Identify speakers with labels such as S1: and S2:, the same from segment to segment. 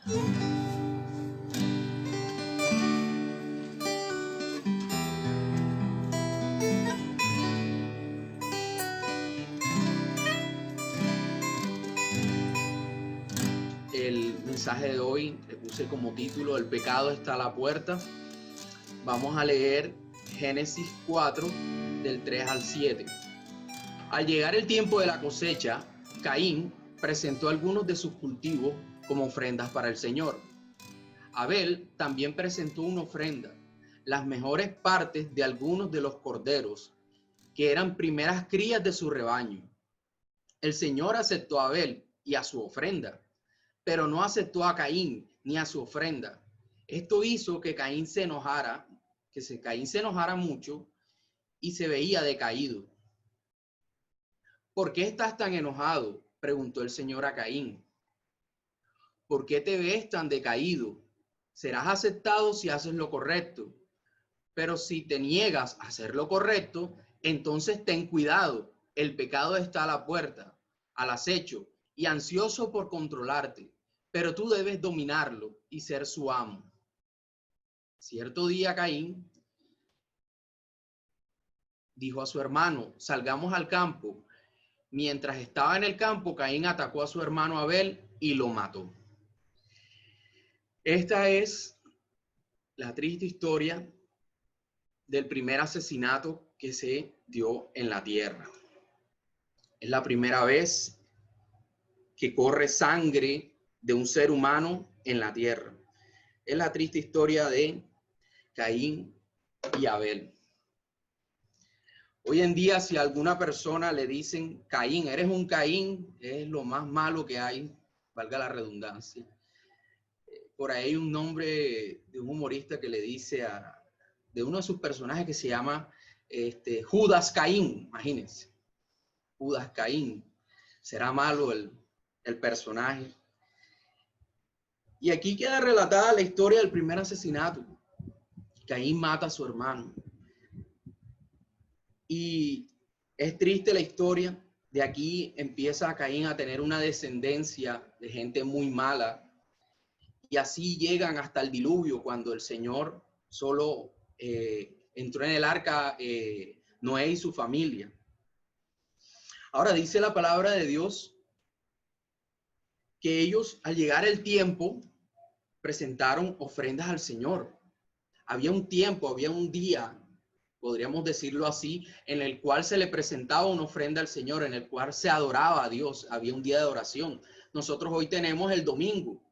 S1: El mensaje de hoy le puse como título "El pecado está a la puerta". Vamos a leer Génesis 4 del 3 al 7. Al llegar el tiempo de la cosecha, Caín presentó algunos de sus cultivos como ofrendas para el Señor. Abel también presentó una ofrenda, las mejores partes de algunos de los corderos, que eran primeras crías de su rebaño. El Señor aceptó a Abel y a su ofrenda, pero no aceptó a Caín ni a su ofrenda. Esto hizo que Caín se enojara mucho y se veía decaído. ¿Por qué estás tan enojado?, preguntó el Señor a Caín. ¿Por qué te ves tan decaído? Serás aceptado si haces lo correcto, pero si te niegas a hacer lo correcto, entonces ten cuidado. El pecado está a la puerta, al acecho y ansioso por controlarte, pero tú debes dominarlo y ser su amo. Cierto día Caín dijo a su hermano: salgamos al campo. Mientras estaba en el campo, Caín atacó a su hermano Abel y lo mató. Esta es la triste historia del primer asesinato que se dio en la tierra. Es la primera vez que corre sangre de un ser humano en la tierra. Es la triste historia de Caín y Abel. Hoy en día, si a alguna persona le dicen Caín, eres un Caín, es lo más malo que hay, valga la redundancia. Por ahí hay un nombre de un humorista que le dice de uno de sus personajes que se llama Judas Caín, imagínense. Judas Caín. Será malo el personaje. Y aquí queda relatada la historia del primer asesinato. Caín mata a su hermano. Y es triste la historia. De aquí empieza Caín a tener una descendencia de gente muy mala. Y así llegan hasta el diluvio, cuando el Señor solo entró en el arca Noé y su familia. Ahora dice la palabra de Dios que ellos, al llegar el tiempo, presentaron ofrendas al Señor. Había un tiempo, había un día, podríamos decirlo así, en el cual se le presentaba una ofrenda al Señor, en el cual se adoraba a Dios. Había un día de adoración. Nosotros hoy tenemos el domingo.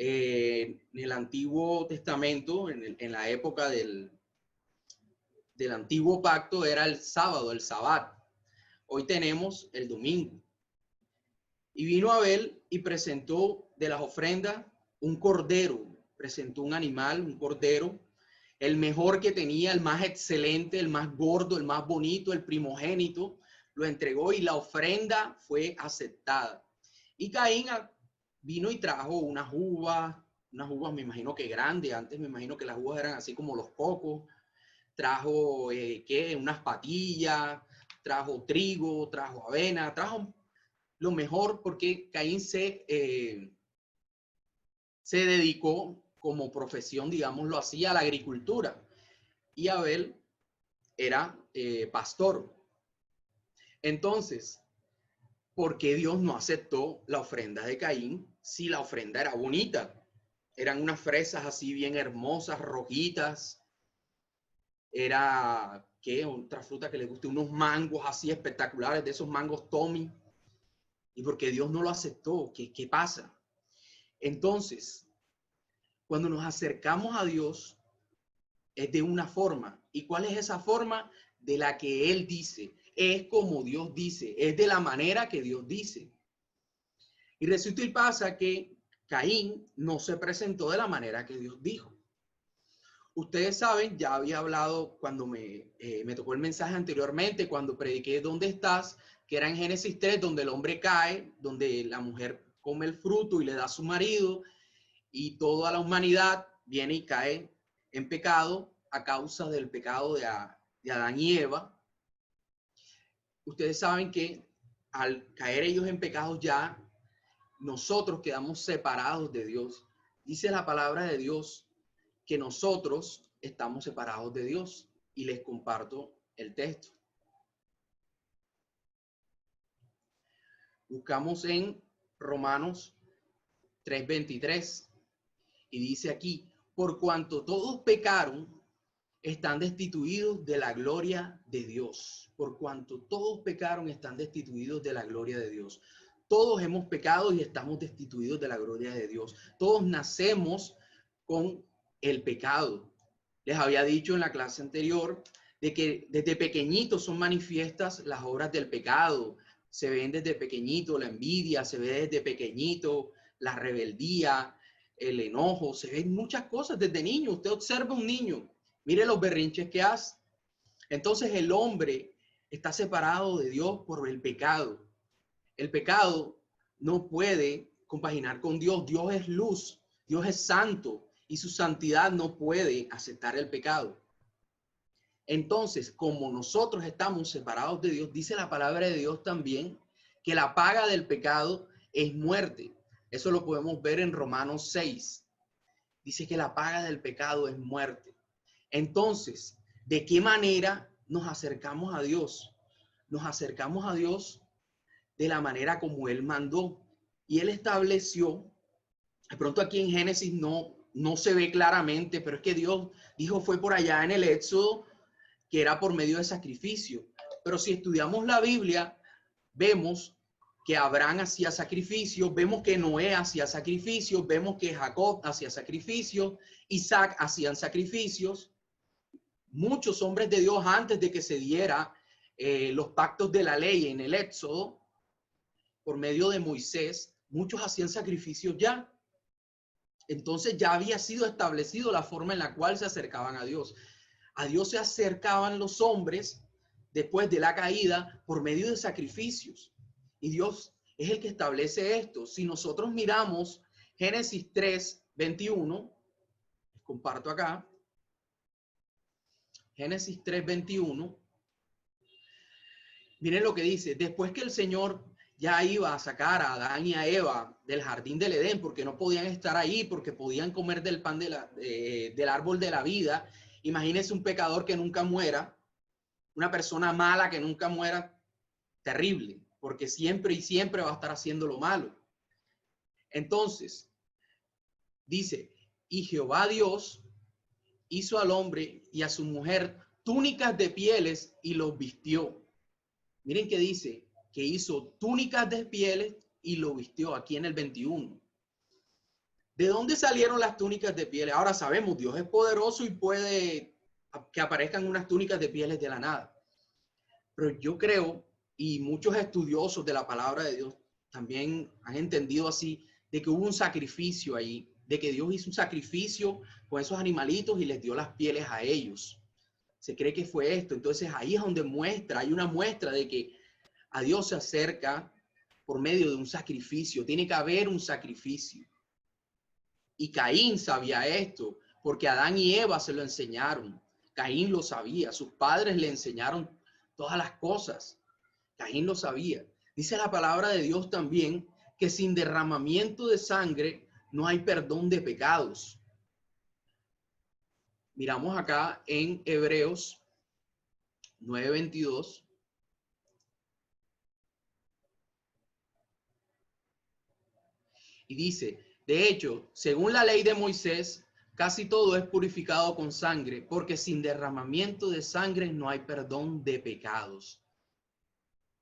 S1: En el Antiguo Testamento, en la época del Antiguo Pacto, era el sábado, el Sabbat. Hoy tenemos el domingo. Y vino Abel y presentó de las ofrendas un cordero, presentó un animal, un cordero, el mejor que tenía, el más excelente, el más gordo, el más bonito, el primogénito, lo entregó y la ofrenda fue aceptada. Y Caín vino y trajo unas uvas me imagino que grandes. Antes me imagino que las uvas eran así como los cocos. Trajo unas patillas, trajo trigo, trajo avena, trajo lo mejor, porque Caín se dedicó como profesión, digámoslo así, a la agricultura, y Abel era pastor. Entonces, ¿por qué Dios no aceptó la ofrenda de Caín si la ofrenda era bonita? Eran unas fresas así bien hermosas, rojitas. Era, otra fruta que le guste, unos mangos así espectaculares, de esos mangos Tommy. ¿Y por qué Dios no lo aceptó? ¿Qué pasa? Entonces, cuando nos acercamos a Dios, es de una forma. ¿Y cuál es esa forma? De la que Él dice. Es como Dios dice. Es de la manera que Dios dice. Y resulta y pasa que Caín no se presentó de la manera que Dios dijo. Ustedes saben, ya había hablado cuando me tocó el mensaje anteriormente, cuando prediqué ¿Dónde estás?, que era en Génesis 3, donde el hombre cae, donde la mujer come el fruto y le da a su marido, y toda la humanidad viene y cae en pecado a causa del pecado de Adán y Eva. Ustedes saben que al caer ellos en pecados, ya nosotros quedamos separados de Dios. Dice la palabra de Dios que nosotros estamos separados de Dios. Y les comparto el texto. Buscamos en Romanos 3:23 y dice aquí, por cuanto todos pecaron, están destituidos de la gloria de Dios. Por cuanto todos pecaron, están destituidos de la gloria de Dios. Todos hemos pecado y estamos destituidos de la gloria de Dios. Todos nacemos con el pecado. Les había dicho en la clase anterior de que desde pequeñitos son manifiestas las obras del pecado. Se ven desde pequeñito la envidia, se ve desde pequeñito la rebeldía, el enojo, se ven muchas cosas desde niño. Usted observa un niño, mire los berrinches que hace. Entonces el hombre está separado de Dios por el pecado. El pecado no puede compaginar con Dios. Dios es luz, Dios es santo y su santidad no puede aceptar el pecado. Entonces, como nosotros estamos separados de Dios, dice la palabra de Dios también que la paga del pecado es muerte. Eso lo podemos ver en Romanos 6. Dice que la paga del pecado es muerte. Entonces, ¿de qué manera nos acercamos a Dios? Nos acercamos a Dios de la manera como Él mandó. Y Él estableció, de pronto aquí en Génesis no se ve claramente, pero es que Dios dijo, fue por allá en el Éxodo, que era por medio de sacrificio. Pero si estudiamos la Biblia, vemos que Abraham hacía sacrificios, vemos que Noé hacía sacrificios, vemos que Jacob hacía sacrificios, Isaac hacían sacrificios. Muchos hombres de Dios antes de que se diera los pactos de la ley en el Éxodo, por medio de Moisés, muchos hacían sacrificios ya. Entonces ya había sido establecido la forma en la cual se acercaban a Dios. A Dios se acercaban los hombres después de la caída por medio de sacrificios. Y Dios es el que establece esto. Si nosotros miramos Génesis 3:21, comparto acá, Génesis 3:21, miren lo que dice, después que el Señor ya iba a sacar a Adán y a Eva del jardín del Edén, porque no podían estar ahí, porque podían comer del pan del árbol de la vida. Imagínense un pecador que nunca muera, una persona mala que nunca muera, terrible, porque siempre y siempre va a estar haciendo lo malo. Entonces, dice, y Jehová Dios hizo al hombre y a su mujer túnicas de pieles y los vistió. Miren que dice que hizo túnicas de pieles y lo vistió aquí en el 21. ¿De dónde salieron las túnicas de pieles? Ahora sabemos, Dios es poderoso y puede que aparezcan unas túnicas de pieles de la nada. Pero yo creo, y muchos estudiosos de la palabra de Dios también han entendido así, de que hubo un sacrificio ahí, de que Dios hizo un sacrificio con esos animalitos y les dio las pieles a ellos. Se cree que fue esto. Entonces ahí es donde hay una muestra de que a Dios se acerca por medio de un sacrificio. Tiene que haber un sacrificio. Y Caín sabía esto, porque Adán y Eva se lo enseñaron. Caín lo sabía, sus padres le enseñaron todas las cosas. Caín lo sabía. Dice la palabra de Dios también que sin derramamiento de sangre no hay perdón de pecados. Miramos acá en Hebreos 9:22. Y dice, de hecho, según la ley de Moisés, casi todo es purificado con sangre, porque sin derramamiento de sangre no hay perdón de pecados.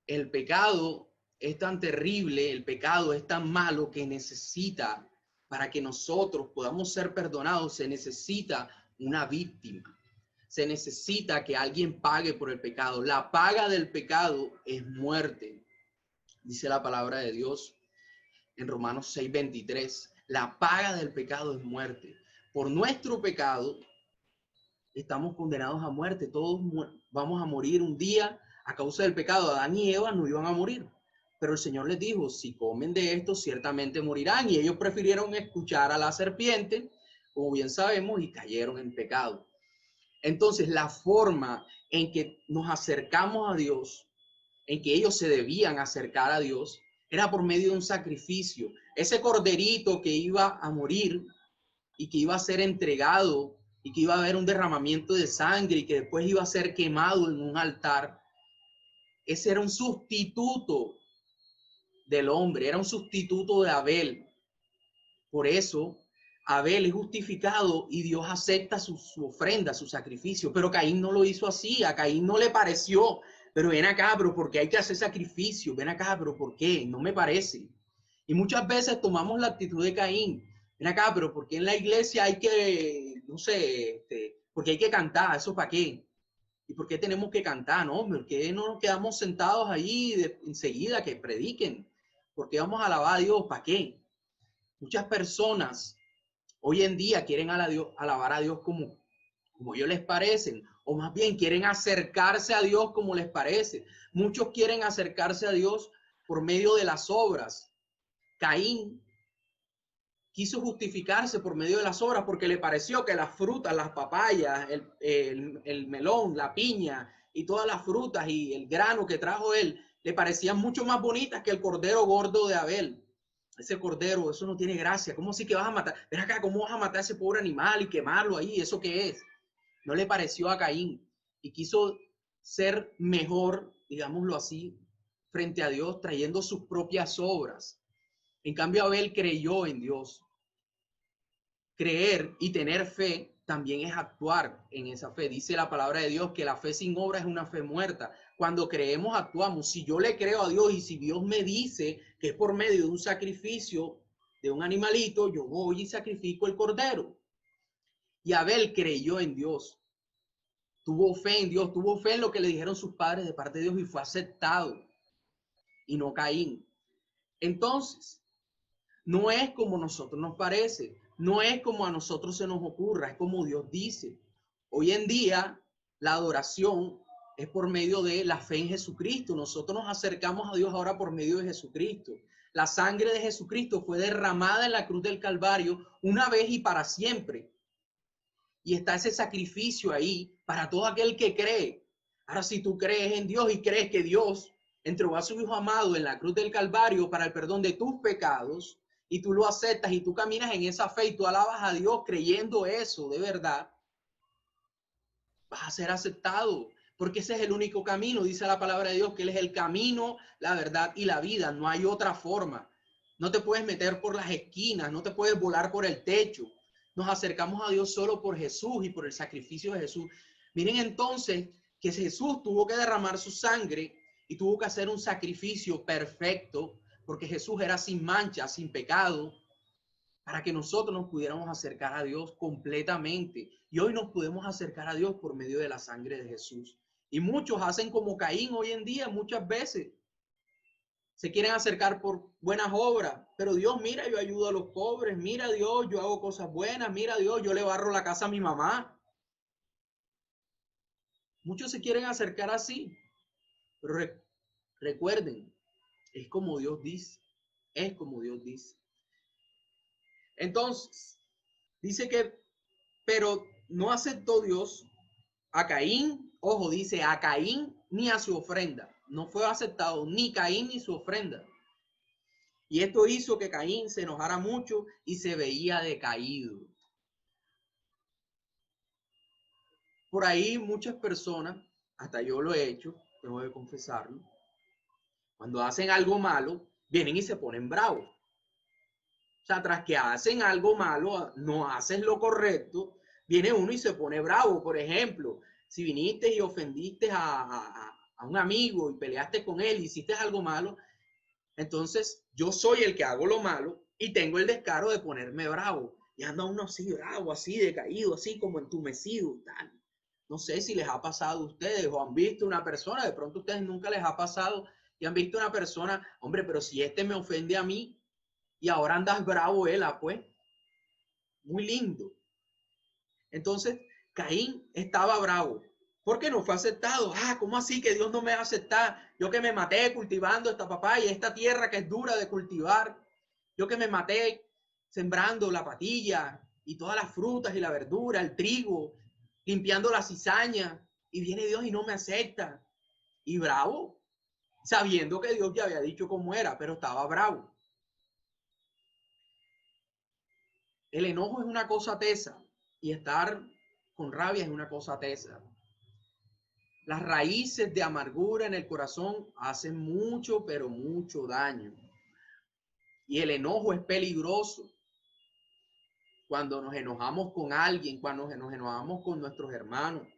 S1: El pecado es tan terrible, el pecado es tan malo que necesita, para que nosotros podamos ser perdonados, se necesita una víctima. Se necesita que alguien pague por el pecado. La paga del pecado es muerte. Dice la palabra de Dios en Romanos 6:23. La paga del pecado es muerte. Por nuestro pecado estamos condenados a muerte. Todos vamos a morir un día a causa del pecado. Adán y Eva no iban a morir. Pero el Señor les dijo, si comen de esto, ciertamente morirán. Y ellos prefirieron escuchar a la serpiente, como bien sabemos, y cayeron en pecado. Entonces, la forma en que nos acercamos a Dios, en que ellos se debían acercar a Dios, era por medio de un sacrificio. Ese corderito que iba a morir y que iba a ser entregado y que iba a haber un derramamiento de sangre y que después iba a ser quemado en un altar. Ese era un sustituto del hombre, era un sustituto de Abel. Por eso Abel es justificado y Dios acepta su ofrenda, su sacrificio, pero Caín no lo hizo así, a Caín no le pareció, pero ven acá, pero ¿por qué hay que hacer sacrificio? Ven acá, pero ¿por qué? No me parece. Y muchas veces tomamos la actitud de Caín, ven acá, pero ¿por qué en la iglesia hay que, no sé, por qué hay que cantar? ¿Eso para qué? ¿Y por qué tenemos que cantar? ¿No? ¿Por qué no nos quedamos sentados ahí enseguida que prediquen? ¿Por qué vamos a alabar a Dios? ¿Para qué? Muchas personas hoy en día quieren alabar a Dios como ellos les parecen, o más bien quieren acercarse a Dios como les parece. Muchos quieren acercarse a Dios por medio de las obras. Caín quiso justificarse por medio de las obras porque le pareció que las frutas, las papayas, el melón, la piña y todas las frutas y el grano que trajo él, le parecían mucho más bonitas que el cordero gordo de Abel. Ese cordero, eso no tiene gracia. ¿Cómo sí que vas a matar? Ven acá, ¿cómo vas a matar a ese pobre animal y quemarlo ahí? ¿Eso qué es? No le pareció a Caín y quiso ser mejor, digámoslo así, frente a Dios, trayendo sus propias obras. En cambio, Abel creyó en Dios. Creer y tener fe también es actuar en esa fe. Dice la palabra de Dios que la fe sin obra es una fe muerta. Cuando creemos, actuamos. Si yo le creo a Dios y si Dios me dice que es por medio de un sacrificio de un animalito, yo voy y sacrifico el cordero. Y Abel creyó en Dios. Tuvo fe en Dios, tuvo fe en lo que le dijeron sus padres de parte de Dios y fue aceptado. Y no Caín. Entonces, no es como a nosotros nos parece, no es como a nosotros se nos ocurra, es como Dios dice. Hoy en día, la adoración es por medio de la fe en Jesucristo. Nosotros nos acercamos a Dios ahora por medio de Jesucristo. La sangre de Jesucristo fue derramada en la cruz del Calvario una vez y para siempre. Y está ese sacrificio ahí para todo aquel que cree. Ahora, si tú crees en Dios y crees que Dios entregó a su Hijo amado en la cruz del Calvario para el perdón de tus pecados, y tú lo aceptas y tú caminas en esa fe y tú alabas a Dios creyendo eso de verdad, vas a ser aceptado, porque ese es el único camino. Dice la palabra de Dios que Él es el camino, la verdad y la vida. No hay otra forma. No te puedes meter por las esquinas, no te puedes volar por el techo. Nos acercamos a Dios solo por Jesús y por el sacrificio de Jesús. Miren entonces que Jesús tuvo que derramar su sangre y tuvo que hacer un sacrificio perfecto, porque Jesús era sin mancha, sin pecado, para que nosotros nos pudiéramos acercar a Dios completamente. Y hoy nos podemos acercar a Dios por medio de la sangre de Jesús. Y muchos hacen como Caín hoy en día, muchas veces. Se quieren acercar por buenas obras, pero Dios, mira, yo ayudo a los pobres, mira Dios, yo hago cosas buenas, mira Dios, yo le barro la casa a mi mamá. Muchos se quieren acercar así, pero recuerden, es como Dios dice, es como Dios dice. Entonces, dice que, pero no aceptó Dios a Caín, ojo, dice a Caín ni a su ofrenda. No fue aceptado ni Caín ni su ofrenda. Y esto hizo que Caín se enojara mucho y se veía decaído. Por ahí muchas personas, hasta yo lo he hecho, tengo que confesarlo, cuando hacen algo malo, vienen y se ponen bravos. O sea, tras que hacen algo malo, no haces lo correcto, viene uno y se pone bravo. Por ejemplo, si viniste y ofendiste a un amigo y peleaste con él, hiciste algo malo, entonces yo soy el que hago lo malo y tengo el descaro de ponerme bravo. Y anda uno así bravo, así decaído, así como entumecido, tal. No sé si les ha pasado a ustedes o han visto una persona, de pronto a ustedes nunca les ha pasado y han visto una persona, hombre, pero si este me ofende a mí y ahora andas bravo él, pues, muy lindo. Entonces, Caín estaba bravo porque no fue aceptado. ¿Cómo así que Dios no me va a aceptar? Yo que me maté cultivando esta papaya, esta tierra que es dura de cultivar. Yo que me maté sembrando la patilla y todas las frutas y la verdura, el trigo, limpiando la cizaña. Y viene Dios y no me acepta. Y bravo, sabiendo que Dios ya había dicho cómo era, pero estaba bravo. El enojo es una cosa tesa y estar con rabia es una cosa tesa. Las raíces de amargura en el corazón hacen mucho, pero mucho daño. Y el enojo es peligroso. Cuando nos enojamos con alguien, cuando nos enojamos con nuestros hermanos,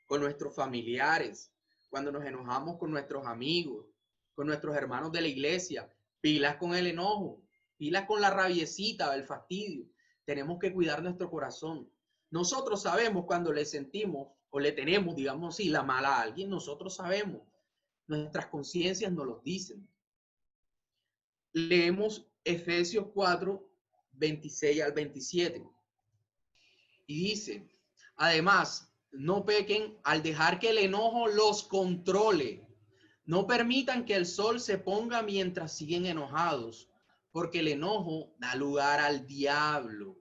S1: con nuestros familiares, cuando nos enojamos con nuestros amigos, con nuestros hermanos de la iglesia, pilas con el enojo, pilas con la rabiecita, el fastidio. Tenemos que cuidar nuestro corazón. Nosotros sabemos cuando le sentimos o le tenemos, digamos así, la mala a alguien, nosotros sabemos. Nuestras conciencias nos lo dicen. Leemos Efesios 4, 26 al 27. Y dice, además, no pequen al dejar que el enojo los controle. No permitan que el sol se ponga mientras siguen enojados, porque el enojo da lugar al diablo.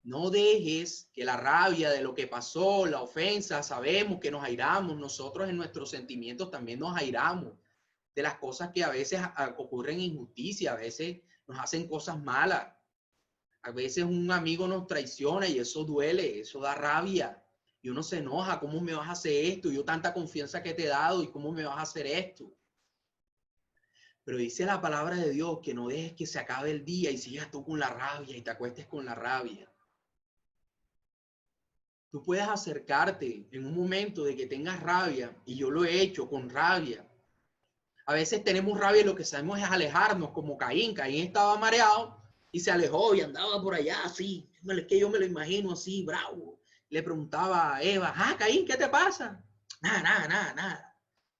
S1: No dejes que la rabia de lo que pasó, la ofensa, sabemos que nos airamos, nosotros en nuestros sentimientos también nos airamos de las cosas que a veces ocurren injusticia, a veces nos hacen cosas malas. A veces un amigo nos traiciona y eso duele, eso da rabia. Y uno se enoja, ¿cómo me vas a hacer esto? Yo tanta confianza que te he dado y ¿cómo me vas a hacer esto? Pero dice la palabra de Dios que no dejes que se acabe el día y sigas tú con la rabia y te acuestes con la rabia. Tú puedes acercarte en un momento de que tengas rabia, y yo lo he hecho con rabia. A veces tenemos rabia y lo que sabemos es alejarnos, como Caín. Caín estaba mareado y se alejó y andaba por allá así. Es que yo me lo imagino así, bravo. Le preguntaba a Eva, Caín, ¿qué te pasa? Nada.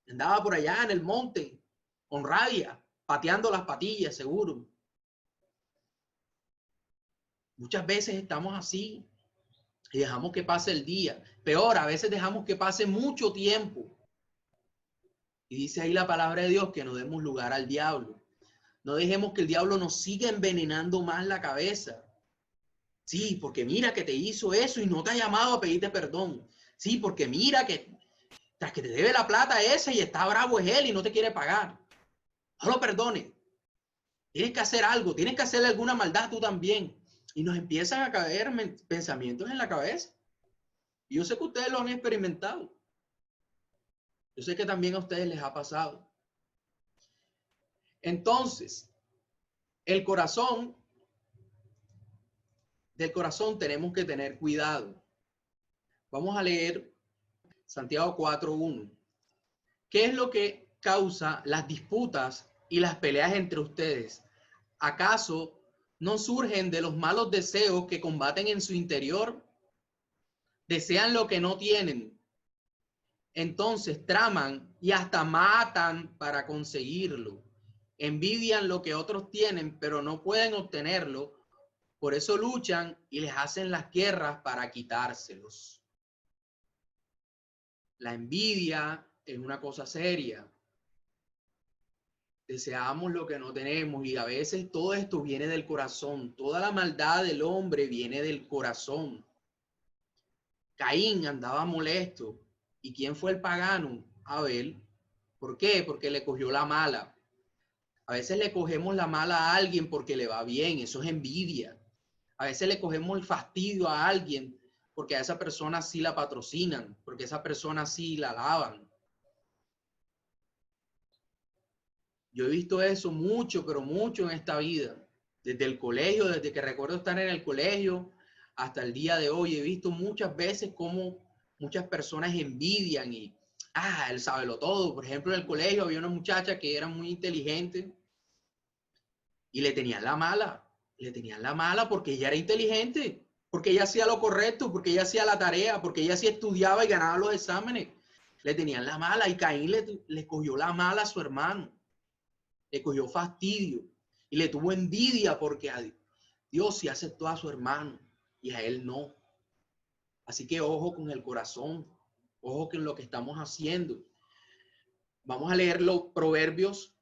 S1: Andaba por allá en el monte, con rabia, pateando las patillas, seguro. Muchas veces estamos así y dejamos que pase el día. Peor, a veces dejamos que pase mucho tiempo. Y dice ahí la palabra de Dios que no demos lugar al diablo. No dejemos que el diablo nos siga envenenando más la cabeza. Sí, porque mira que te hizo eso y no te ha llamado a pedirte perdón. Sí, porque mira que tras que te debe la plata ese y está bravo es él y no te quiere pagar. No lo perdone. Tienes que hacer algo, tienes que hacerle alguna maldad tú también. Y nos empiezan a caer pensamientos en la cabeza. Y yo sé que ustedes lo han experimentado. Yo sé que también a ustedes les ha pasado. Entonces, el corazón, del corazón tenemos que tener cuidado. Vamos a leer Santiago 4:1. ¿Qué es lo que causa las disputas y las peleas entre ustedes? ¿Acaso no surgen de los malos deseos que combaten en su interior? Desean lo que no tienen. Entonces traman y hasta matan para conseguirlo. Envidian lo que otros tienen, pero no pueden obtenerlo. Por eso luchan y les hacen las guerras para quitárselos. La envidia es una cosa seria. Deseamos lo que no tenemos y a veces todo esto viene del corazón. Toda la maldad del hombre viene del corazón. Caín andaba molesto. ¿Y quién fue el pagano? Abel. ¿Por qué? Porque le cogió la mala. A veces le cogemos la mala a alguien porque le va bien. Eso es envidia. A veces le cogemos el fastidio a alguien porque a esa persona sí la patrocinan, porque a esa persona sí la alaban. Yo he visto eso mucho, pero mucho en esta vida. Desde el colegio, desde que recuerdo estar en el colegio hasta el día de hoy, he visto muchas veces cómo muchas personas envidian y, él sabe lo todo. Por ejemplo, en el colegio había una muchacha que era muy inteligente y le tenían la mala. Le tenían la mala porque ella era inteligente, porque ella hacía lo correcto, porque ella hacía la tarea, porque ella sí estudiaba y ganaba los exámenes. Le tenían la mala y Caín le cogió la mala a su hermano. Le cogió fastidio y le tuvo envidia porque a Dios sí aceptó a su hermano y a él no. Así que ojo con el corazón, ojo con lo que estamos haciendo. Vamos a leer los Proverbios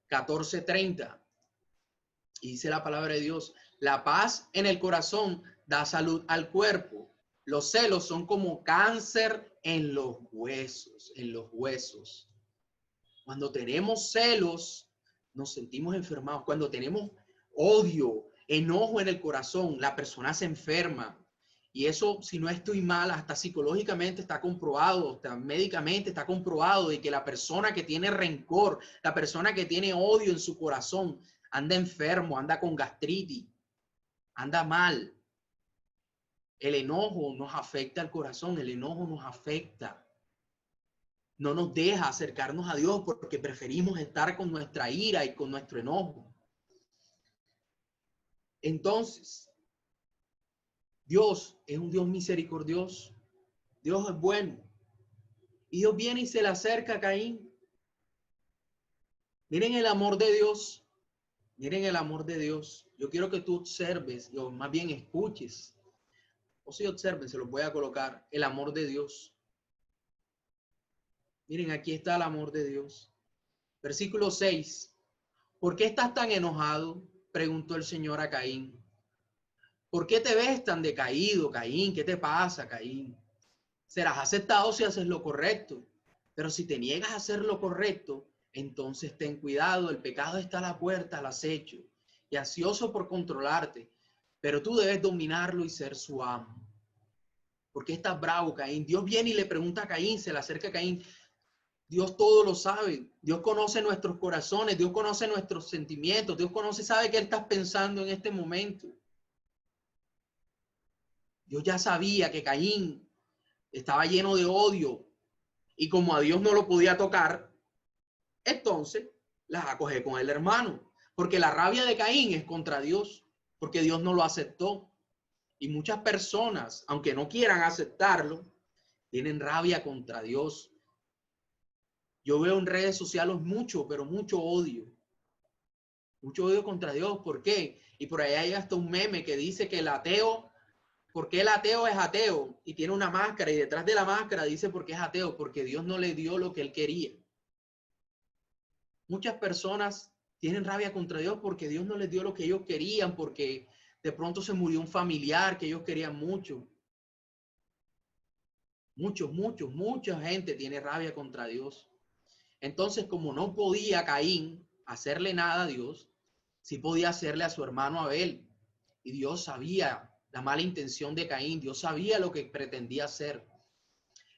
S1: 14:30. Y dice la palabra de Dios, la paz en el corazón da salud al cuerpo. Los celos son como cáncer en los huesos, Cuando tenemos celos, nos sentimos enfermados. Cuando tenemos odio, enojo en el corazón, la persona se enferma. Y eso, si no estoy mal, hasta psicológicamente está comprobado, hasta médicamente está comprobado de que la persona que tiene rencor, la persona que tiene odio en su corazón, anda enfermo, anda con gastritis, anda mal. El enojo nos afecta al corazón, el enojo nos afecta. No nos deja acercarnos a Dios porque preferimos estar con nuestra ira y con nuestro enojo. Entonces, Dios es un Dios misericordioso. Dios es bueno. Y Dios viene y se le acerca a Caín. Miren el amor de Dios. Miren el amor de Dios. Yo quiero que tú observes, o más bien escuches. O si observen, se los voy a colocar. El amor de Dios. Miren, aquí está el amor de Dios. Versículo 6. ¿Por qué estás tan enojado? Preguntó el Señor a Caín. ¿Por qué te ves tan decaído, Caín? ¿Qué te pasa, Caín? Serás aceptado si haces lo correcto. Pero si te niegas a hacer lo correcto, entonces ten cuidado. El pecado está a la puerta, al acecho, y ansioso por controlarte. Pero tú debes dominarlo y ser su amo. ¿Por qué estás bravo, Caín? Dios viene y le pregunta a Caín, se le acerca a Caín. Dios todo lo sabe. Dios conoce nuestros corazones. Dios conoce nuestros sentimientos. Dios conoce, sabe qué estás pensando en este momento. Dios ya sabía que Caín estaba lleno de odio y como a Dios no lo podía tocar, entonces las acoge con el hermano. Porque la rabia de Caín es contra Dios, porque Dios no lo aceptó. Y muchas personas, aunque no quieran aceptarlo, tienen rabia contra Dios. Yo veo en redes sociales mucho, pero mucho odio. Mucho odio contra Dios. ¿Por qué? Y por ahí hay hasta un meme que dice que el ateo, ¿por qué el ateo es ateo? Y tiene una máscara y detrás de la máscara dice por qué es ateo, porque Dios no le dio lo que él quería. Muchas personas tienen rabia contra Dios porque Dios no les dio lo que ellos querían, porque de pronto se murió un familiar que ellos querían mucho. Mucha gente tiene rabia contra Dios. Entonces, como no podía Caín hacerle nada a Dios, sí podía hacerle a su hermano Abel. Y Dios sabía la mala intención de Caín, Dios sabía lo que pretendía hacer.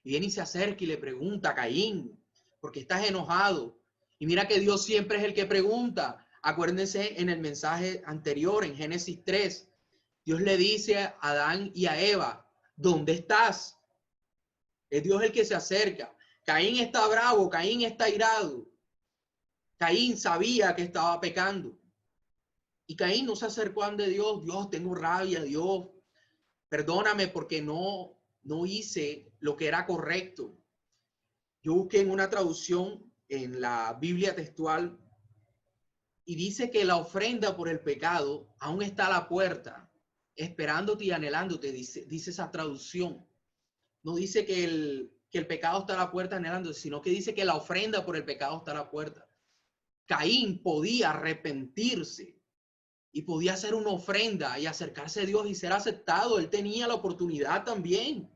S1: Y viene y se acerca y le pregunta a Caín, ¿por qué estás enojado? Y mira que Dios siempre es el que pregunta. Acuérdense en el mensaje anterior, en Génesis 3, Dios le dice a Adán y a Eva, ¿dónde estás? Es Dios el que se acerca. Caín está bravo, Caín está irado. Caín sabía que estaba pecando. Y Caín no se acercó ante Dios. Dios, tengo rabia, Dios. Perdóname porque no hice lo que era correcto. Yo busqué en una traducción en la Biblia textual y dice que la ofrenda por el pecado aún está a la puerta, esperándote y anhelándote, dice esa traducción. No dice que el pecado está a la puerta anhelándote, sino que dice que la ofrenda por el pecado está a la puerta. Caín podía arrepentirse y podía hacer una ofrenda y acercarse a Dios y ser aceptado. Él tenía la oportunidad también.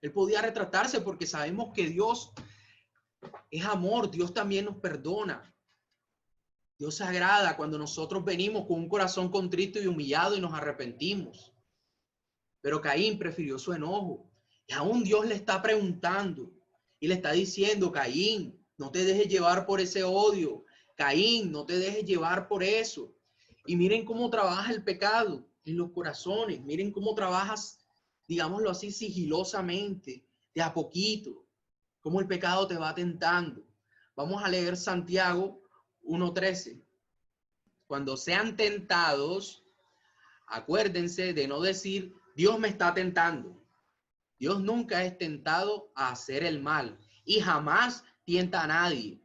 S1: Él podía retratarse porque sabemos que Dios es amor. Dios también nos perdona. Dios se agrada cuando nosotros venimos con un corazón contrito y humillado y nos arrepentimos. Pero Caín prefirió su enojo. Y aún Dios le está preguntando y le está diciendo, Caín, no te dejes llevar por ese odio. Caín, no te dejes llevar por eso. Y miren cómo trabaja el pecado en los corazones. Miren cómo trabajas, digámoslo así, sigilosamente, de a poquito. Cómo el pecado te va tentando. Vamos a leer Santiago 1:13. Cuando sean tentados, acuérdense de no decir, Dios me está tentando. Dios nunca es tentado a hacer el mal y jamás tienta a nadie.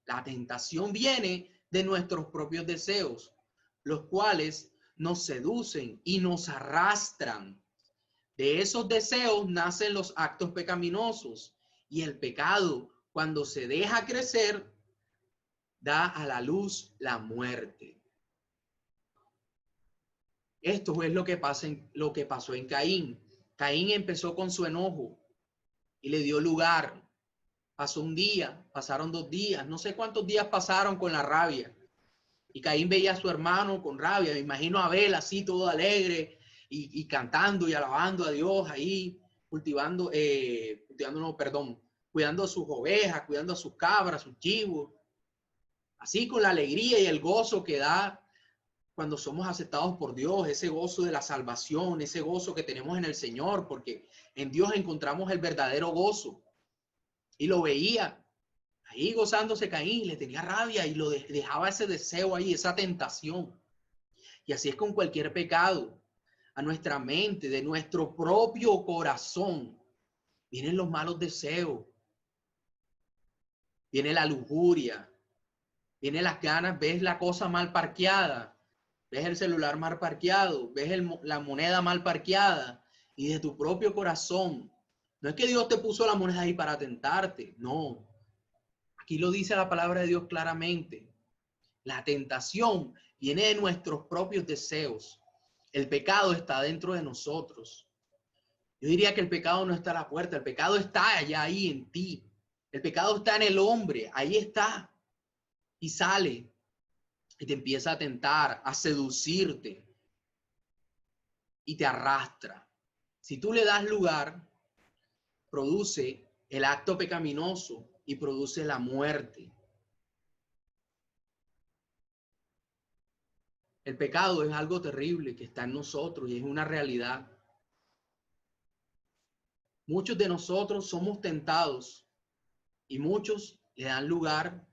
S1: La tentación viene de nuestros propios deseos, los cuales nos seducen y nos arrastran. De esos deseos nacen los actos pecaminosos y el pecado, cuando se deja crecer, da a la luz la muerte. Esto es lo que pasó en Caín. Caín empezó con su enojo y le dio lugar. Pasó un día, pasaron 2 días, no sé cuántos días pasaron con la rabia. Y Caín veía a su hermano con rabia. Me imagino a Abel así todo alegre y cantando y alabando a Dios ahí, cuidando a sus ovejas, cuidando a sus cabras, sus chivos. Así con la alegría y el gozo que da cuando somos aceptados por Dios, ese gozo de la salvación, ese gozo que tenemos en el Señor, porque en Dios encontramos el verdadero gozo. Y lo veía ahí gozándose Caín, le tenía rabia y lo dejaba ese deseo ahí, esa tentación. Y así es con cualquier pecado. A nuestra mente, de nuestro propio corazón, vienen los malos deseos, viene la lujuria, viene las ganas, ves la cosa mal parqueada, ves el celular mal parqueado, ves la moneda mal parqueada y de tu propio corazón. No es que Dios te puso la moneda ahí para tentarte, no. Aquí lo dice la palabra de Dios claramente. La tentación viene de nuestros propios deseos. El pecado está dentro de nosotros. Yo diría que el pecado no está a la puerta, el pecado está allá ahí en ti. El pecado está en el hombre, ahí está. Y sale y te empieza a tentar, a seducirte y te arrastra. Si tú le das lugar, produce el acto pecaminoso y produce la muerte. El pecado es algo terrible que está en nosotros y es una realidad. Muchos de nosotros somos tentados y muchos le dan lugar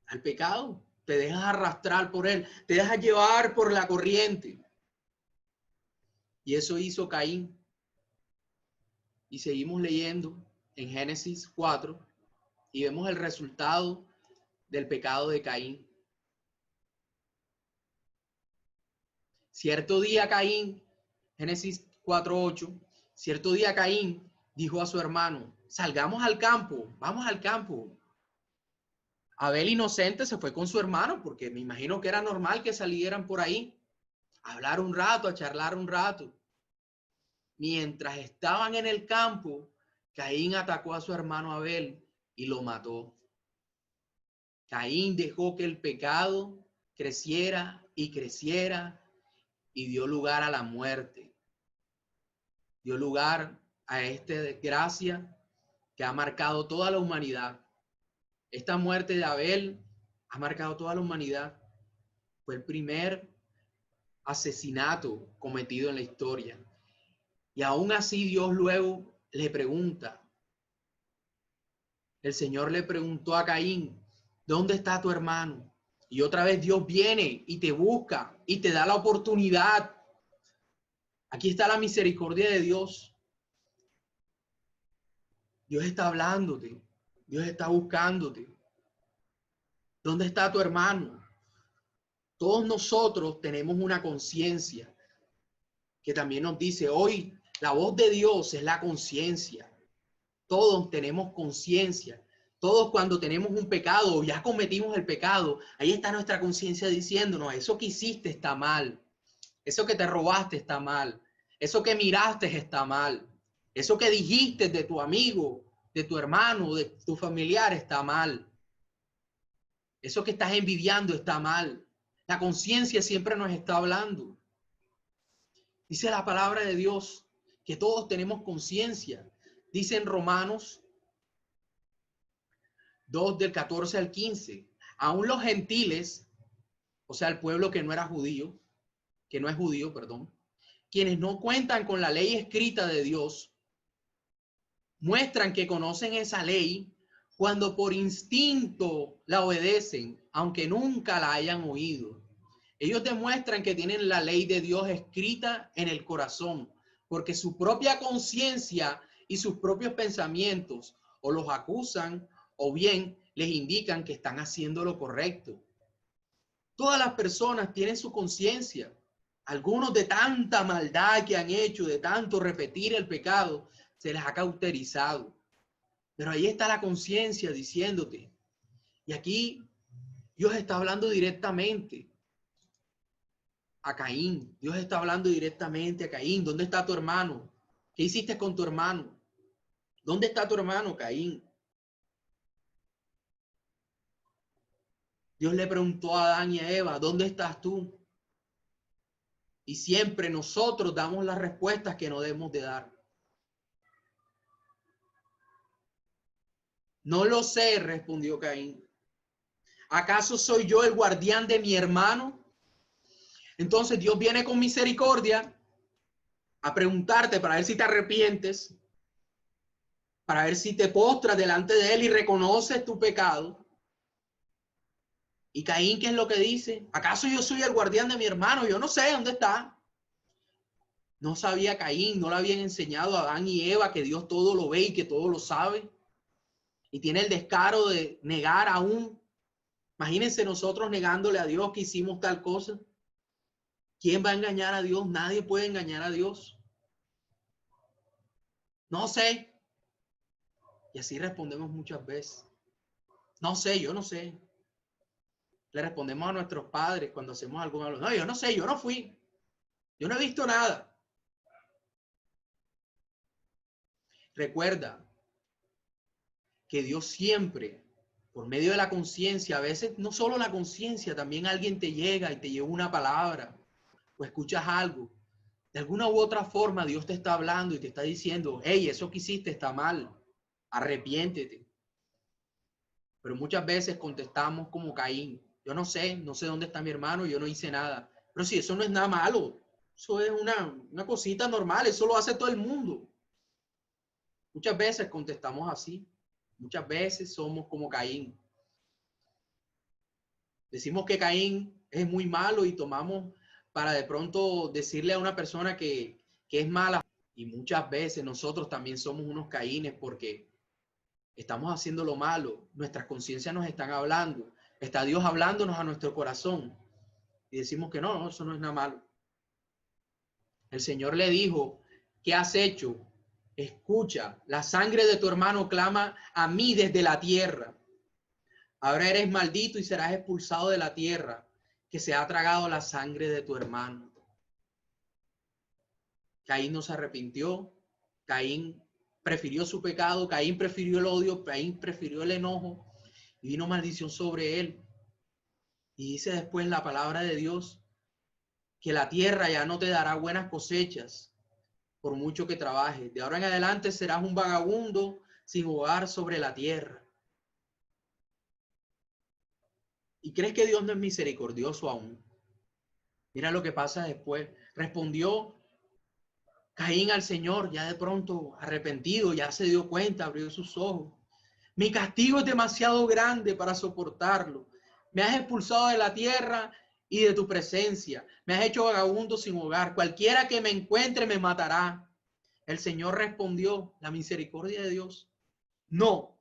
S1: al pecado. Te dejas arrastrar por él, te dejas llevar por la corriente. Y eso hizo Caín. Y seguimos leyendo en Génesis 4 y vemos el resultado del pecado de Caín. Cierto día Caín, Génesis 4:8, cierto día Caín dijo a su hermano, salgamos al campo, vamos al campo. Abel inocente se fue con su hermano porque me imagino que era normal que salieran por ahí a hablar un rato, a charlar un rato. Mientras estaban en el campo, Caín atacó a su hermano Abel y lo mató. Caín dejó que el pecado creciera y creciera y dio lugar a la muerte. Dio lugar a esta desgracia que ha marcado toda la humanidad. Esta muerte de Abel ha marcado toda la humanidad. Fue el primer asesinato cometido en la historia. Y aún así Dios luego le pregunta. El Señor le preguntó a Caín, ¿dónde está tu hermano? Y otra vez Dios viene y te busca y te da la oportunidad. Aquí está la misericordia de Dios. Dios está hablándote. Dios está buscándote. ¿Dónde está tu hermano? Todos nosotros tenemos una conciencia que también nos dice, hoy la voz de Dios es la conciencia. Todos tenemos conciencia. Todos cuando tenemos un pecado o ya cometimos el pecado, ahí está nuestra conciencia diciéndonos, eso que hiciste está mal. Eso que te robaste está mal. Eso que miraste está mal. Eso que dijiste de tu amigo, de tu hermano, de tu familiar está mal. Eso que estás envidiando está mal. La conciencia siempre nos está hablando. Dice la palabra de Dios que todos tenemos conciencia. Dice en Romanos 2 del 14 al 15. Aún los gentiles, o sea, el pueblo que no era judío, que no es judío, perdón, quienes no cuentan con la ley escrita de Dios, muestran que conocen esa ley cuando por instinto la obedecen, aunque nunca la hayan oído. Ellos demuestran que tienen la ley de Dios escrita en el corazón, porque su propia conciencia y sus propios pensamientos o los acusan o bien les indican que están haciendo lo correcto. Todas las personas tienen su conciencia. Algunos de tanta maldad que han hecho, de tanto repetir el pecado, se les ha cauterizado. Pero ahí está la conciencia diciéndote. Y aquí Dios está hablando directamente a Caín. Dios está hablando directamente a Caín. ¿Dónde está tu hermano? ¿Qué hiciste con tu hermano? ¿Dónde está tu hermano, Caín? Dios le preguntó a Adán y a Eva, ¿dónde estás tú? Y siempre nosotros damos las respuestas que no debemos de dar. No lo sé, respondió Caín. ¿Acaso soy yo el guardián de mi hermano? Entonces Dios viene con misericordia a preguntarte para ver si te arrepientes, para ver si te postras delante de él y reconoces tu pecado. Y Caín, ¿qué es lo que dice? ¿Acaso yo soy el guardián de mi hermano? Yo no sé dónde está. No sabía Caín, no le habían enseñado a Adán y Eva que Dios todo lo ve y que todo lo sabe. Y tiene el descaro de negar aún. Imagínense nosotros negándole a Dios que hicimos tal cosa. ¿Quién va a engañar a Dios? Nadie puede engañar a Dios. No sé. Y así respondemos muchas veces. No sé, yo no sé. Le respondemos a nuestros padres cuando hacemos algo malo. No, yo no sé, yo no fui. Yo no he visto nada. Recuerda que Dios siempre, por medio de la conciencia, a veces no solo la conciencia, también alguien te llega y te lleva una palabra o escuchas algo. De alguna u otra forma Dios te está hablando y te está diciendo, hey, eso que hiciste está mal, arrepiéntete. Pero muchas veces contestamos como Caín, yo no sé dónde está mi hermano, yo no hice nada. Pero sí, eso no es nada malo, eso es una cosita normal, eso lo hace todo el mundo. Muchas veces contestamos así, muchas veces somos como Caín. Decimos que Caín es muy malo y tomamos para de pronto decirle a una persona que es mala. Y muchas veces nosotros también somos unos Caínes porque estamos haciendo lo malo. Nuestras conciencias nos están hablando. Está Dios hablándonos a nuestro corazón. Y decimos que no, eso no es nada malo. El Señor le dijo, ¿qué has hecho? Escucha, la sangre de tu hermano clama a mí desde la tierra. Ahora eres maldito y serás expulsado de la tierra, que se ha tragado la sangre de tu hermano. Caín no se arrepintió, Caín prefirió su pecado, Caín prefirió el odio, Caín prefirió el enojo y vino maldición sobre él. Y dice después la palabra de Dios que la tierra ya no te dará buenas cosechas por mucho que trabajes. De ahora en adelante serás un vagabundo sin hogar sobre la tierra. ¿Y crees que Dios no es misericordioso aún? Mira lo que pasa después. Respondió Caín al Señor, ya de pronto arrepentido, ya se dio cuenta, abrió sus ojos. Mi castigo es demasiado grande para soportarlo. Me has expulsado de la tierra y de tu presencia. Me has hecho vagabundo sin hogar. Cualquiera que me encuentre me matará. El Señor respondió, la misericordia de Dios. No,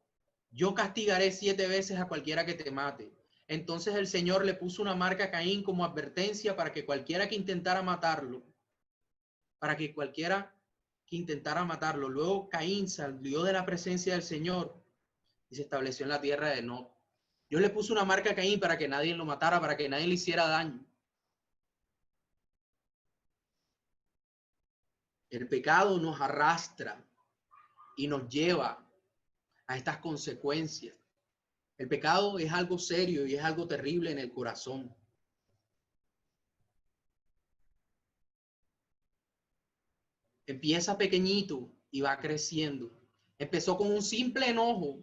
S1: yo castigaré 7 veces a cualquiera que te mate. Entonces el Señor le puso una marca a Caín como advertencia para que cualquiera que intentara matarlo, Luego Caín salió de la presencia del Señor y se estableció en la tierra de Nod. Dios le puso una marca a Caín para que nadie lo matara, para que nadie le hiciera daño. El pecado nos arrastra y nos lleva a estas consecuencias. El pecado es algo serio y es algo terrible en el corazón. Empieza pequeñito y va creciendo. Empezó con un simple enojo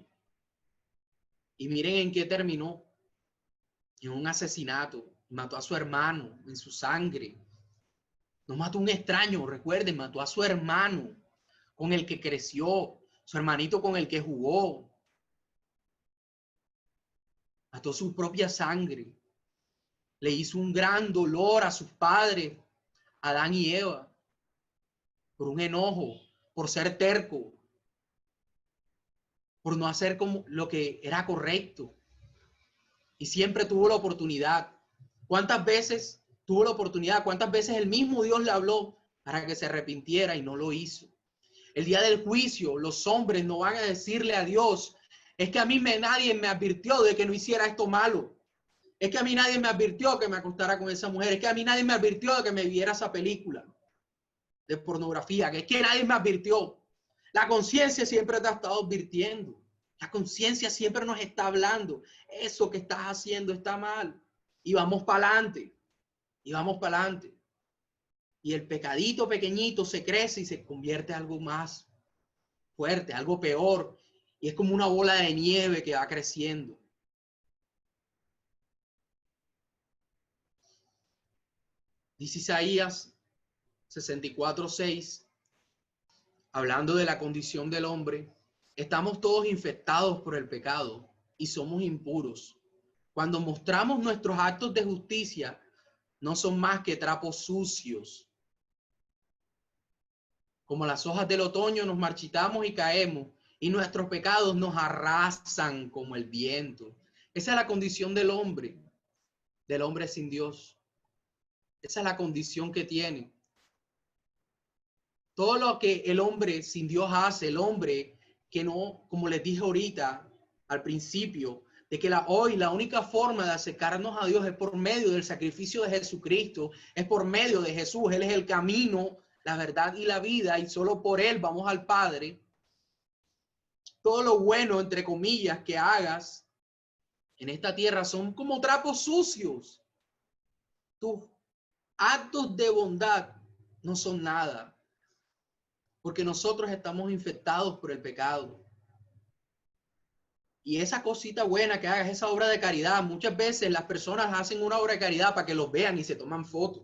S1: y miren en qué terminó. En un asesinato. Mató a su hermano en su sangre. No mató a un extraño, recuerden, mató a su hermano con el que creció, su hermanito con el que jugó. Mató su propia sangre. Le hizo un gran dolor a sus padres, Adán y Eva, por un enojo, por ser terco, por no hacer como lo que era correcto. Y siempre tuvo la oportunidad. ¿Cuántas veces tuvo la oportunidad? ¿Cuántas veces el mismo Dios le habló para que se arrepintiera y no lo hizo? El día del juicio, los hombres no van a decirle a Dios, es que a mí nadie me advirtió de que no hiciera esto malo. Es que a mí nadie me advirtió que me acostara con esa mujer. Es que a mí nadie me advirtió de que me viera esa película de pornografía. Es que nadie me advirtió. La conciencia siempre te ha estado advirtiendo. La conciencia siempre nos está hablando, eso que estás haciendo está mal. Y vamos para adelante, y vamos para adelante. Y el pecadito pequeñito se crece y se convierte en algo más fuerte, algo peor. Y es como una bola de nieve que va creciendo. Dice Isaías 64:6, hablando de la condición del hombre, estamos todos infectados por el pecado y somos impuros. Cuando mostramos nuestros actos de justicia, no son más que trapos sucios. Como las hojas del otoño nos marchitamos y caemos, y nuestros pecados nos arrasan como el viento. Esa es la condición del hombre sin Dios. Esa es la condición que tiene. Todo lo que el hombre sin Dios hace, el hombre que no, como les dije ahorita al principio, de que hoy la única forma de acercarnos a Dios es por medio del sacrificio de Jesucristo, es por medio de Jesús. Él es el camino, la verdad y la vida, y solo por Él vamos al Padre. Todo lo bueno, entre comillas, que hagas en esta tierra son como trapos sucios. Tus actos de bondad no son nada, porque nosotros estamos infectados por el pecado. Y esa cosita buena que hagas, esa obra de caridad, muchas veces las personas hacen una obra de caridad para que los vean y se toman fotos.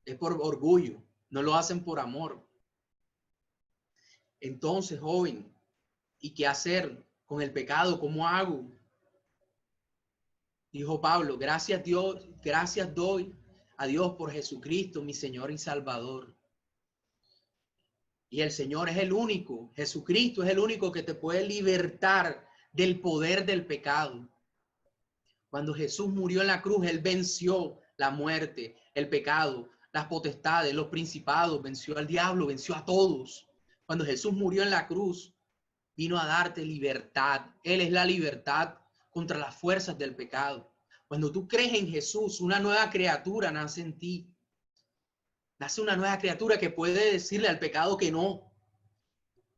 S1: Es por orgullo, no lo hacen por amor. Entonces, joven, ¿y qué hacer con el pecado? ¿Cómo hago? Dijo Pablo, gracias Dios, gracias doy a Dios por Jesucristo, mi Señor y Salvador. Y el Señor es el único, Jesucristo es el único que te puede libertar del poder del pecado. Cuando Jesús murió en la cruz, Él venció la muerte, el pecado, las potestades, los principados, venció al diablo, venció a todos. Cuando Jesús murió en la cruz, vino a darte libertad. Él es la libertad contra las fuerzas del pecado. Cuando tú crees en Jesús, una nueva criatura nace en ti. Nace una nueva criatura que puede decirle al pecado que no.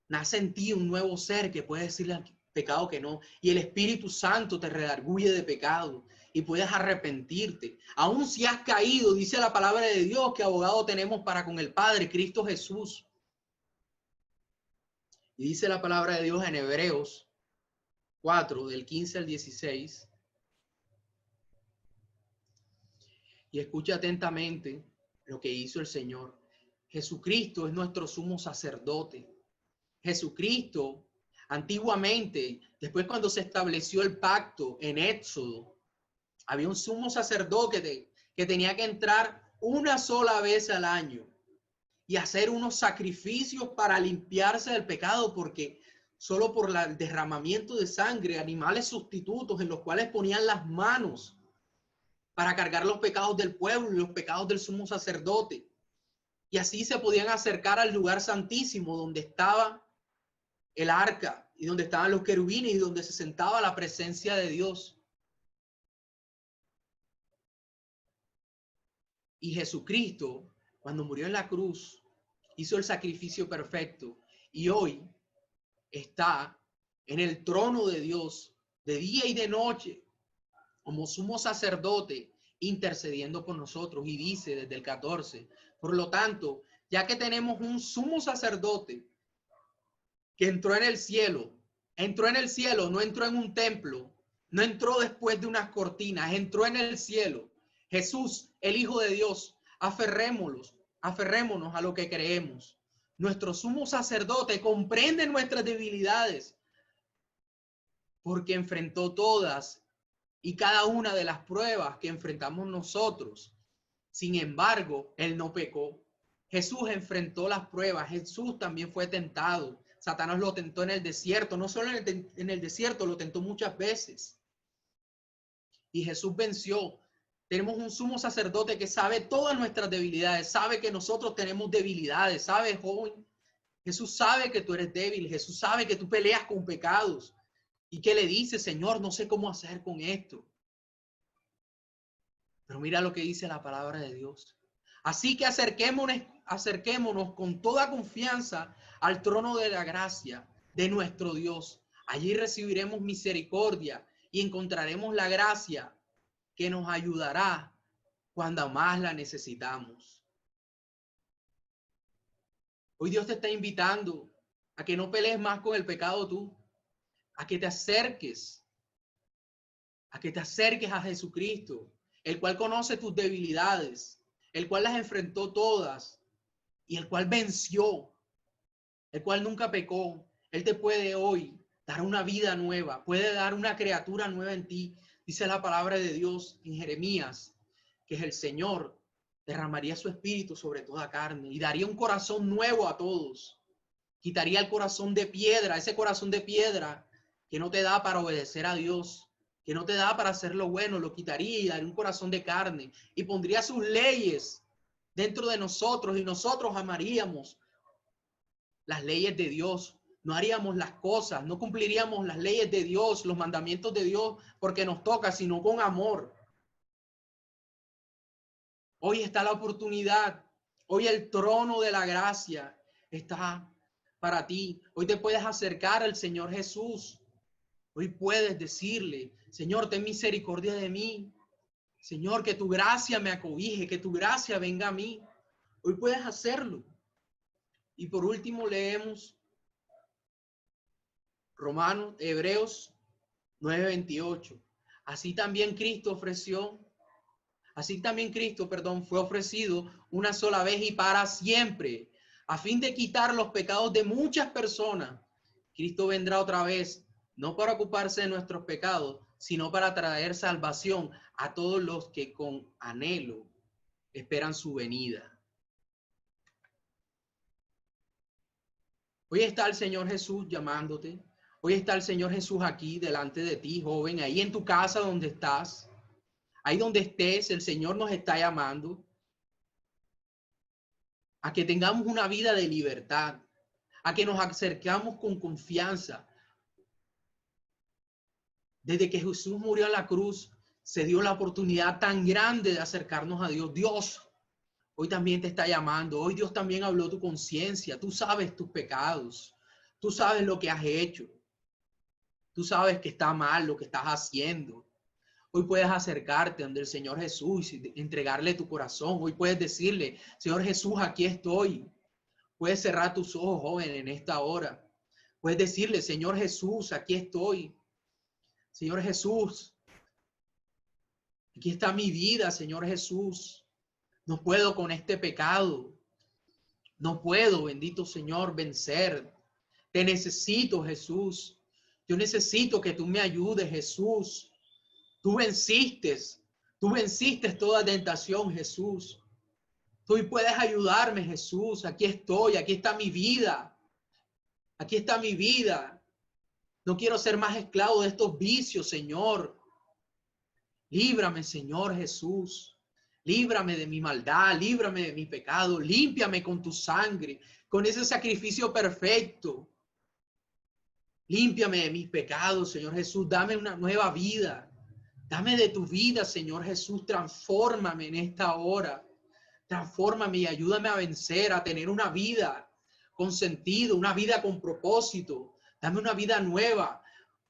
S1: Nace en ti un nuevo ser que puede decirle al pecado que no. Y el Espíritu Santo te redarguye de pecado y puedes arrepentirte. Aún si has caído, dice la palabra de Dios que abogado tenemos para con el Padre, Cristo Jesús. Y dice la palabra de Dios en Hebreos 4, del 15 al 16. Y escucha atentamente lo que hizo el Señor. Jesucristo es nuestro sumo sacerdote. Jesucristo, antiguamente, después cuando se estableció el pacto en Éxodo, había un sumo sacerdote que tenía que entrar una sola vez al año y hacer unos sacrificios para limpiarse del pecado, porque solo por el derramamiento de sangre, animales sustitutos en los cuales ponían las manos para cargar los pecados del pueblo y los pecados del sumo sacerdote. Y así se podían acercar al lugar santísimo donde estaba el arca y donde estaban los querubines y donde se sentaba la presencia de Dios. Y Jesucristo, cuando murió en la cruz, hizo el sacrificio perfecto y hoy está en el trono de Dios de día y de noche como sumo sacerdote intercediendo por nosotros. Y dice desde el 14, por lo tanto, ya que tenemos un sumo sacerdote que entró en el cielo, no entró en un templo, no entró después de unas cortinas, entró en el cielo. Jesús, el Hijo de Dios, aferrémonos a lo que creemos. Nuestro sumo sacerdote comprende nuestras debilidades porque enfrentó todas y cada una de las pruebas que enfrentamos nosotros. Sin embargo, él no pecó. Jesús enfrentó las pruebas. Jesús también fue tentado. Satanás lo tentó en el desierto. No solo en el desierto, lo tentó muchas veces. Y Jesús venció. Tenemos un sumo sacerdote que sabe todas nuestras debilidades. Sabe que nosotros tenemos debilidades. ¿Sabe, joven? Jesús sabe que tú eres débil. Jesús sabe que tú peleas con pecados. Y que le dice, Señor, no sé cómo hacer con esto. Pero mira lo que dice la palabra de Dios. Así que acerquémonos con toda confianza al trono de la gracia de nuestro Dios. Allí recibiremos misericordia y encontraremos la gracia que nos ayudará cuando más la necesitamos. Hoy Dios te está invitando a que no pelees más con el pecado tú, a que te acerques a Jesucristo, el cual conoce tus debilidades, el cual las enfrentó todas y el cual venció, el cual nunca pecó. Él te puede hoy dar una vida nueva, puede dar una criatura nueva en ti. Dice la palabra de Dios en Jeremías, que el Señor derramaría su espíritu sobre toda carne y daría un corazón nuevo a todos. Quitaría el corazón de piedra, ese corazón de piedra que no te da para obedecer a Dios, que no te da para hacer lo bueno, lo quitaría y daría un corazón de carne y pondría sus leyes dentro de nosotros y nosotros amaríamos las leyes de Dios. No haríamos las cosas, no cumpliríamos las leyes de Dios, los mandamientos de Dios porque nos toca, sino con amor. Hoy está la oportunidad, hoy el trono de la gracia está para ti. Hoy te puedes acercar al Señor Jesús. Hoy puedes decirle, Señor, ten misericordia de mí. Señor, que tu gracia me acobije, que tu gracia venga a mí. Hoy puedes hacerlo. Y por último leemos Hebreos 9:28. Así también Cristo fue ofrecido una sola vez y para siempre, a fin de quitar los pecados de muchas personas. Cristo vendrá otra vez, no para ocuparse de nuestros pecados, sino para traer salvación a todos los que con anhelo esperan su venida. Hoy está el Señor Jesús llamándote. Hoy está el Señor Jesús aquí delante de ti, joven, ahí en tu casa donde estás. Ahí donde estés, el Señor nos está llamando a que tengamos una vida de libertad, a que nos acercamos con confianza. Desde que Jesús murió en la cruz, se dio la oportunidad tan grande de acercarnos a Dios. Dios hoy también te está llamando. Hoy Dios también habló tu conciencia. Tú sabes tus pecados. Tú sabes lo que has hecho. Tú sabes que está mal lo que estás haciendo. Hoy puedes acercarte ante el Señor Jesús y entregarle tu corazón. Hoy puedes decirle, Señor Jesús, aquí estoy. Puedes cerrar tus ojos, joven, en esta hora. Puedes decirle, Señor Jesús, aquí estoy. Señor Jesús, aquí está mi vida, Señor Jesús. No puedo con este pecado. No puedo, bendito Señor, vencer. Te necesito, Jesús. Yo necesito que tú me ayudes, Jesús. Tú venciste toda tentación, Jesús. Tú puedes ayudarme, Jesús. Aquí estoy, aquí está mi vida. Aquí está mi vida. No quiero ser más esclavo de estos vicios, Señor. Líbrame, Señor Jesús. Líbrame de mi maldad, líbrame de mi pecado. Límpiame con tu sangre, con ese sacrificio perfecto. Límpiame de mis pecados, Señor Jesús. Dame una nueva vida. Dame de tu vida, Señor Jesús. Transfórmame en esta hora. Transfórmame y ayúdame a vencer, a tener una vida con sentido, una vida con propósito. Dame una vida nueva.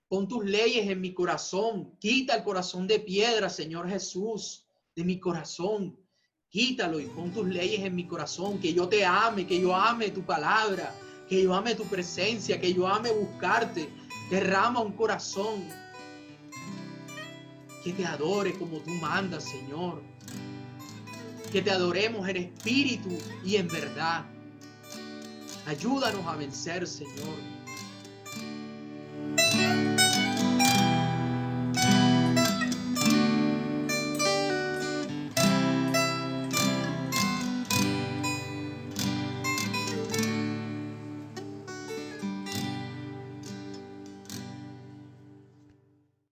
S1: Pon tus leyes en mi corazón. Quita el corazón de piedra, Señor Jesús, de mi corazón. Quítalo y pon tus leyes en mi corazón. Que yo te ame, que yo ame tu palabra, que yo ame tu presencia, que yo ame buscarte. Derrama un corazón que te adore como tú mandas, Señor. Que te adoremos en espíritu y en verdad. Ayúdanos a vencer, Señor.